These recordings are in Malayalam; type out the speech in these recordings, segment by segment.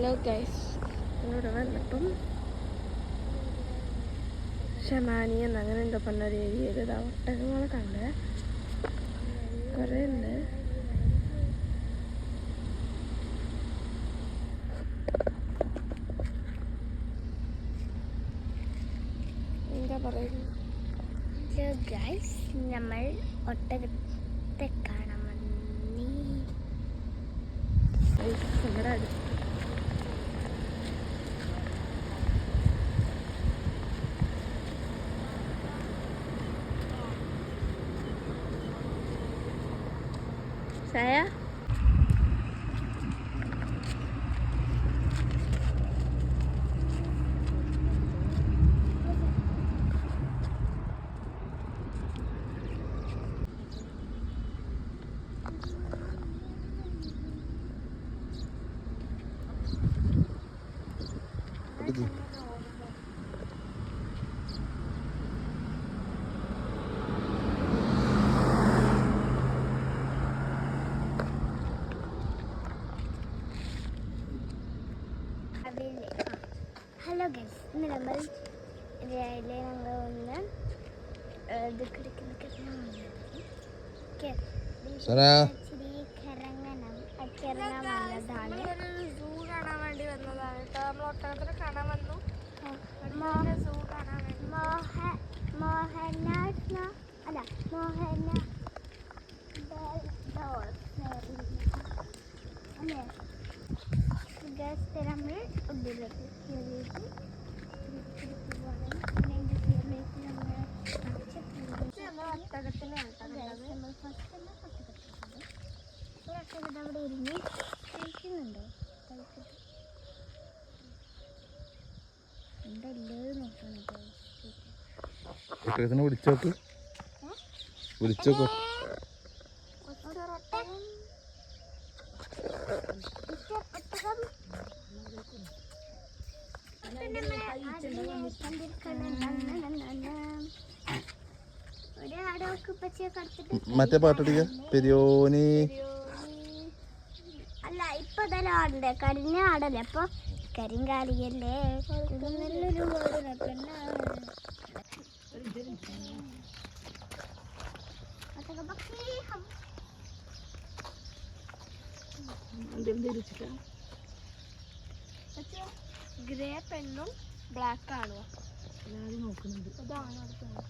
ഹലോ ഗൈസ്, ഇവിടെ വന്നപ്പം ഷമാനി എന്ന് അങ്ങനെ എന്തോ പറഞ്ഞൊരു ഏരിയയിൽ ഇതാ ഒട്ടകങ്ങളെ കണ്ട് കുറേ ഉണ്ട്. എന്താ പറയുന്നത്? ഗൈസ്, നമ്മൾ ഒട്ടകത്തെ കാണാൻ വന്നി. ഇവിടെ അടുത്ത് saya ഹലോ ഗൈസ്, ഇന്ന് നമ്മൾ രാവിലെ ഞങ്ങൾ ഒന്ന് ഇത് സൂ കാണാൻ വേണ്ടി വന്നതാണ് കേട്ടോ. നമ്മൾ ഒട്ടകത്തിനെ കാണാൻ വന്നു. സൂ കാണാൻ വേണ്ടി നമ്മൾ ഉള്ളിലേക്ക് കയറിയിട്ട് അവിടെ ഇരുന്ന് കഴിക്കുന്നുണ്ടോ? എന്തല്ലേ നോക്കണം. ഒട്ടകത്തിനെ വിളിച്ചോക്ക്, വിളിച്ചോക്കോ. മറ്റേ പാട്ടടിക്ക പെരിയോനി അല്ല, ഇപ്പൊ തന്നെ ആടണ്ടേ, കരിഞ്ഞ ആടല്ലേ. അപ്പൊ കരിങ്കാലിയല്ലേ നല്ലൊരു ഗ്രേ പെണ്ണും ബ്ലാക്ക് ആണോ നോക്കുന്നത്? അതാണ് അടുത്തത്.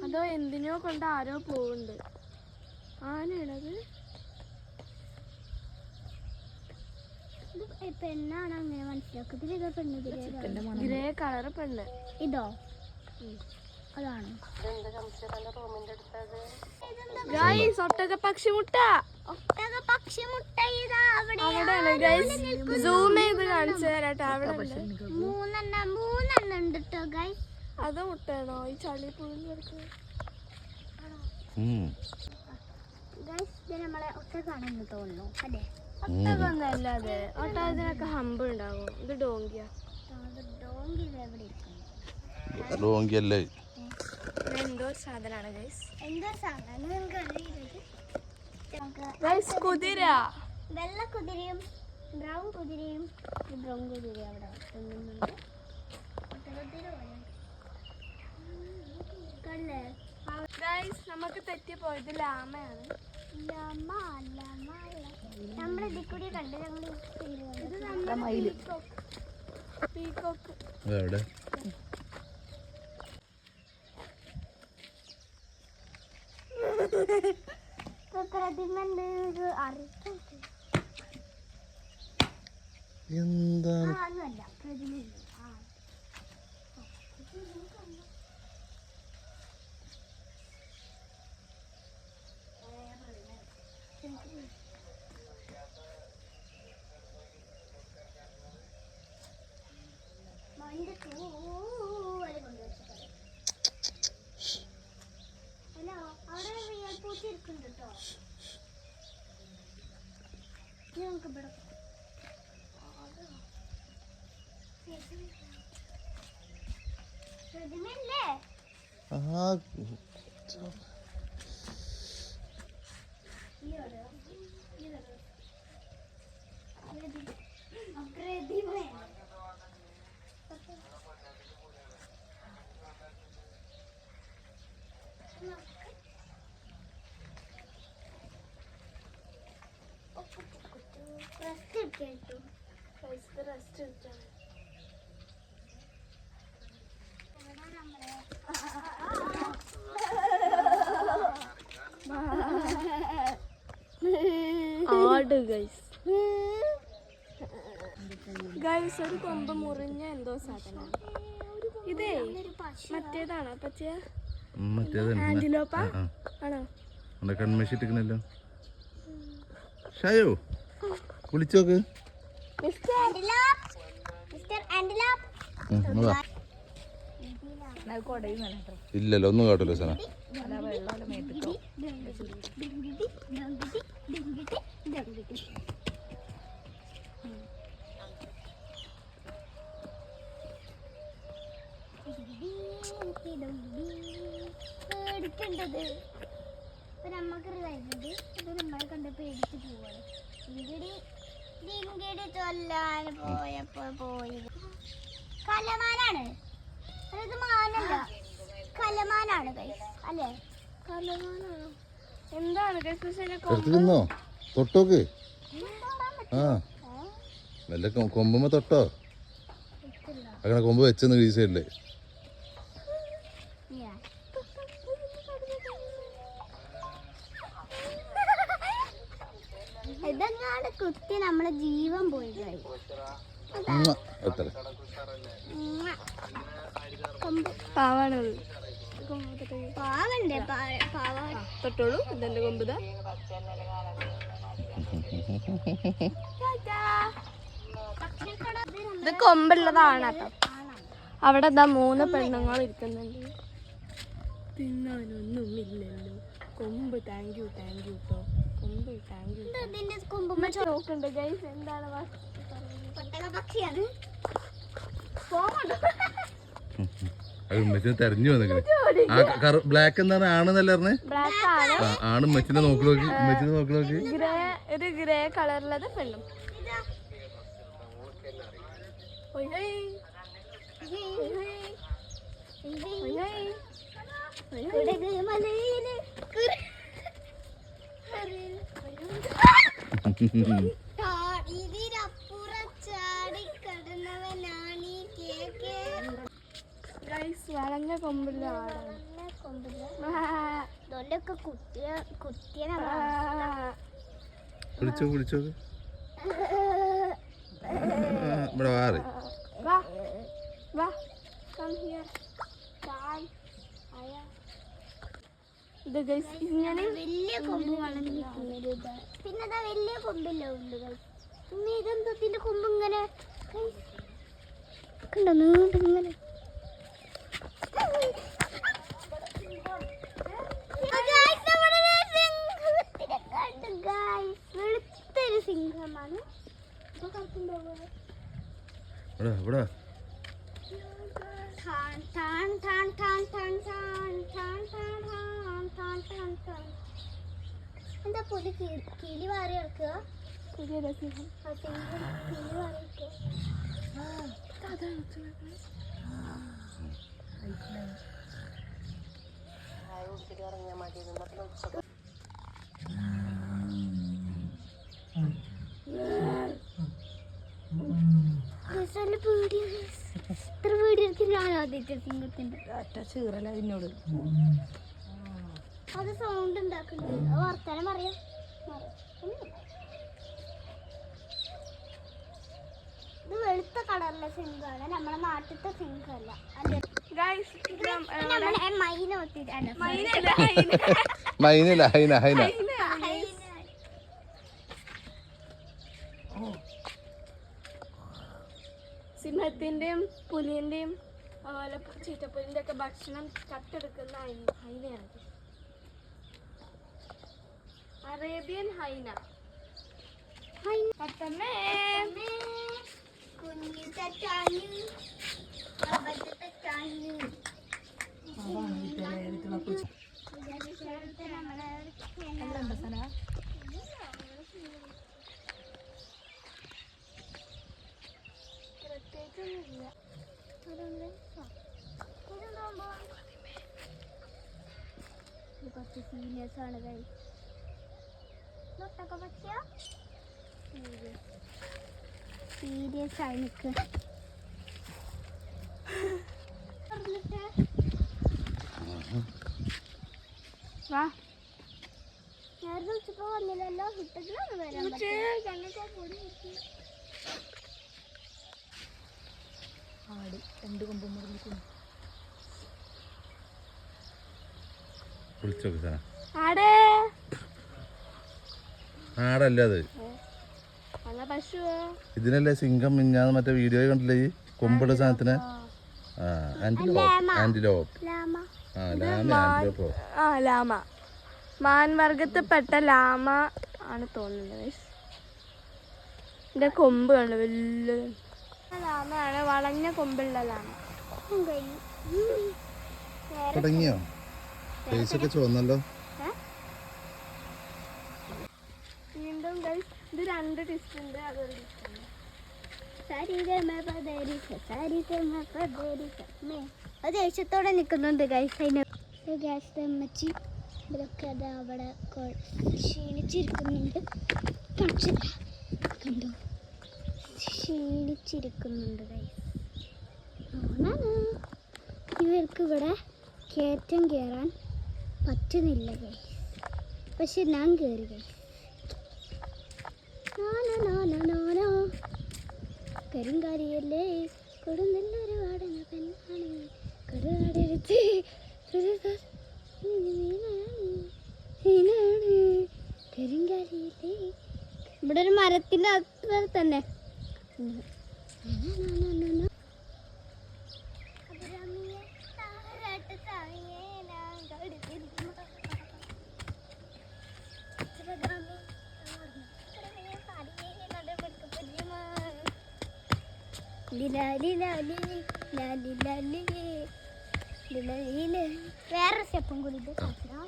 അതോ എന്തിനോ കൊണ്ട് ആരോ പോവുന്നുണ്ട്. ആനയാണത്. പെണ്ണാണ് അങ്ങനെ മനസ്സിലാക്കുന്നത്. ഗ്രേ കളർ പെണ്ണ്. ഇതോ? അതാണ് ഗൈസ്, ഒട്ടകപ്പക്ഷി മുട്ട. അവിടെയാണ് ഗൈസ്. സൂം ചെയ്ത് കാണിച്ചു തരാട്ടോ. അവിടെ മൂന്നെണ്ണം ഉണ്ട് കേട്ടോ ഗൈസ്. അത് മുട്ടയാണോ ഈ ചളി പുഴി കിടക്കുന്നത്? ഗൈസ്, നമ്മളെ ഒട്ടകാണെന്ന് തോന്നുന്നു. അതെ, ഒട്ടകൊന്നല്ല അത്. ഒട്ടകത്തിനൊക്കെ ഹമ്പ് ഉണ്ടാവും. ഇത് ഡോങ്കിയാ. ഡോങ്കിയല്ലേ? എന്തോ സാധനമാണ് ഗൈസ്. എന്തോ സാധനം ഗൈസ്, കുതിര. വെള്ള കുതിരയും ബ്രൗൺ കുതിരയും അവിടെ ഗൈസ്, നമുക്ക് തെറ്റിപ്പോയത് ലാമയാണ്. നമ്മൾ ഇതിൽ കൂടി കണ്ട് പീകോക്ക്. എവിടെ? എന്താണ് ഞങ്ങൾക്ക് പ്രതിമയല്ലേ? ആ പ്രതിമയാണ്. റെസ്റ്റ് എടുക്കേട്ടു. റെസ്റ്റ് എടുത്താണ്. ആട് ഗൈസ് ഗൈസ് ഒരു കൊമ്പ് മുറിഞ്ഞ എന്തോ സാധനം. ഇതേ മറ്റേതാണോ പച്ചയ ആന്റിലോപ്പ ആണോ? കൺമേഷിട്ടിരിക്കണല്ലോ. ഷായോ വിളിച്ചോക്ക്. Mister antelope. ഇല്ലല്ലോ ഒന്നും കാട്ടില്ല സന. പേടിക്കേണ്ടത് ഇപ്പൊ നമ്മക്കൊരു കാര്യമുണ്ട്. ഇത് നമ്മളെ കണ്ട് പേടിച്ച് പോവാണ്. ഡിങ്കിടി ചൊല്ലാൻ പോയപ്പോ പോയി. കലമാനാണ്. ഇത് മാനല്ല, കലമാനാണ് ഗൈസ്. അല്ലേ? കലമാനാണോ? എന്താണ് ഗൈസ്? എടുത്തിരുന്നോ? തൊട്ടോക്ക്. ആ വല്ല കൊമ്പുമ്പോ തൊട്ടോ. അങ്ങനെ കൊമ്പ് വെച്ചെന്ന് വീശല്ലേ. ഇതെങ്ങാണ്ട് കുത്തി നമ്മളെ ജീവൻ പോയി എത്ര പാവാണത്. പാവണ്ടേ? തൊട്ടോളൂ. ഇതെന്റെ കൊമ്പുതാ. ഇത് കൊമ്പുള്ളതാണ് കേട്ടോ. അവിടെ എന്താ 3 പെണ്ണുങ്ങൾ ഇരിക്കുന്നുണ്ട്. തിന്നാനൊന്നുമില്ലല്ലോ. കൊമ്പ് താങ്ക് യു കേട്ടോ. കൊമ്പ് താങ്ക് യു. ഇതിന്റെ കൊമ്പ് നോക്കണ്ട് ഗൈസ്. എന്താണ് പക്ഷിയാണ്. മെച്ചിനെ തെരഞ്ഞു വന്നിട്ട് ബ്ലാക്ക് എന്താണ് ആണെന്നല്ല പറഞ്ഞേ. ആണ് മെച്ചിനെ നോക്കി നോക്കി. മെച്ചിനെ നോക്കി നോക്കി. ഒരു ഗ്രേ കളറിലത് പെണ്ണും. വളഞ്ഞ കൊമ്പില്ല വിളിച്ചോ വിളിച്ചോ. ഇവിടെ വാറി. വലിയ കൊമ്പ് വളഞ്ഞു. പിന്നെ വലിയ കൊമ്പില്ല ഉണ്ട്. പിന്നെ ഇതെന്തത്തിന്റെ കൊമ്പ് ഇങ്ങനെ കണ്ടോ? നീണ്ടിങ്ങനെ. വെളുത്തൊരു സിംഹമാണ്. എന്താ പൊലി കിളി വാരി ഇറക്കുക? കിളി വാരി അത് സൗണ്ട് ഉണ്ടാക്കുന്നുണ്ട്. വർത്തമാനം പറയാം. ഇത് വെളുത്ത കളറിലെ സിംഹമാണ്. നമ്മളെ നാട്ടിലത്തെ സിംഹമല്ല. അല്ലെ നമ്മളെ മൈന ഒത്തിട്ടാണ്. മൈനല്ല ഹൈന ഹൈന. സിംഹത്തിന്റെയും പുലിന്റെയും അതുപോലെ ചീറ്റപ്പുലിന്റെ ഒക്കെ ഭക്ഷണം കട്ടെടുക്കുന്ന ഹൈനയാണ്. അറേബ്യൻ ഹൈന. കുഞ്ഞു തെറ്റാണ്. കുറച്ച് സീനിയേഴ്സ് ആണ് ഗൈസ്. തൊട്ടൊക്കെ പക്ഷേ സീരിയസ് ആയി നിൽക്കുക. വാ നേരത്തെ ഉച്ചപ്പോ വന്നില്ലല്ലോ, ഇട്ടിട്ടാണ് വരാൻ ആട് 2 കൊമ്പും മുറിഞ്ഞിരിക്കുന്നു. വിളിച്ചോക്ക് സാ ആടേ ആടല്ല അത്, അല്ല പശു. ഇതിനല്ലേ സിംഹം മിഞ്ഞാന്ന് മറ്റേ വീഡിയോ കണ്ടില്ലേ ഈ കൊമ്പുള്ള സാധനത്തിന്? ആ ആന്റിലോപ്പ്. ആ ലാമ, മാൻവർഗത്തിൽപ്പെട്ട ലാമ ആണ് തോന്നുന്നത്. ഇതിന്റെ കൊമ്പ് കണ്ടു വലിയ ലാമയാണ്, വളഞ്ഞ കൊമ്പുള്ള ലാമ. തുടങ്ങിയോ? ഫേസൊക്കെ ചുവന്നല്ലോ. വീണ്ടും ഇത് 2 ടിസ്റ്റ് ഉണ്ട്, അതൊരു ടിസ്റ്റ് ഉണ്ട്. അത് ദേഷ്യത്തോടെ നിൽക്കുന്നുണ്ട് ഗൈസ്. അതിന് ഗ്യാസ് അമ്മച്ചി ഇതൊക്കെ അത് അവിടെ ക്ഷീണിച്ചിരിക്കുന്നുണ്ട്. കണ്ടോ, ക്ഷീണിച്ചിരിക്കുന്നുണ്ട് ഗൈസ്. ഇവർക്ക് ഇവിടെ കയറ്റം കയറാൻ പറ്റുന്നില്ല ഗൈസ്, പക്ഷെ ഞാൻ കയറി ഗൈസ്. കരിങ്കാരിയല്ലേ കൊടുന്നൊരു വാടന പെണ്ണാണ് കരുവാടെടുത്ത് കരിങ്കാരിയല്ലേ. ഇവിടെ ഒരു മരത്തിൻ്റെ അത്ര തന്നെ വേറെ സ്റ്റെപ്പും കൂടി ഇത് കളിക്കാം.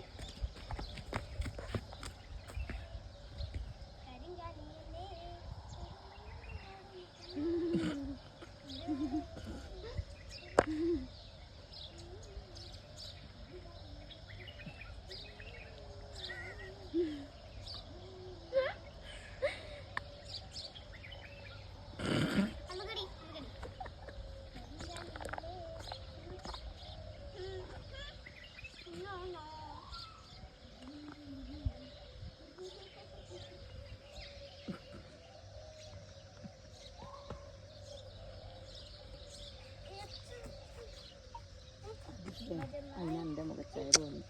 അതിനെന്റെ മുഖച്ചേര് വന്നു.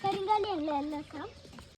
കരിങ്കാലിയല്ലേ എല്ലാം